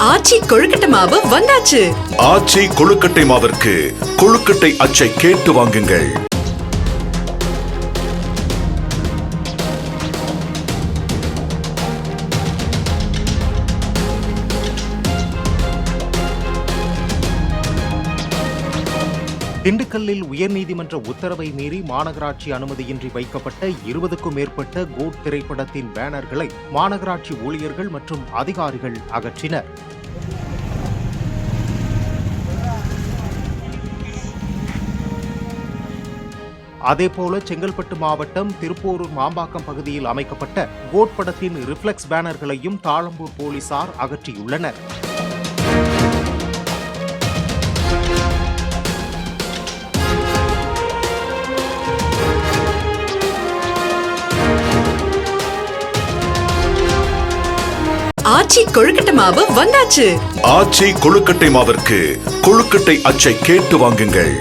ஆச்சி கொழுக்கட்டை மாவு வந்தாச்சு. ஆச்சி கொழுக்கட்டை மாவிற்கு கொழுக்கட்டை அச்சை கேட்டு வாங்குங்கள். திண்டுக்கல்லில் உயர்நீதிமன்ற உத்தரவை மீறி மாநகராட்சி அனுமதியின்றி வைக்கப்பட்ட 20க்கும் மேற்பட்ட கோட் திரைப்படத்தின் பேனர்களை மாநகராட்சி ஊழியர்கள் மற்றும் அதிகாரிகள் அகற்றினர். அதேபோல செங்கல்பட்டு மாவட்டம் திருப்போரூர் மாம்பாக்கம் பகுதியில் அமைக்கப்பட்ட கோட் படத்தின் ரிஃப்ளெக்ஸ் பேனர்களையும் தாழம்பூர் போலீசார் அகற்றியுள்ளனர். ஆச்சி கொழுக்கட்டை மாவு வந்தாச்சு. ஆச்சி கொழுக்கட்டை மாவிற்கு கொழுக்கட்டை அச்சை கேட்டு வாங்குங்கள்.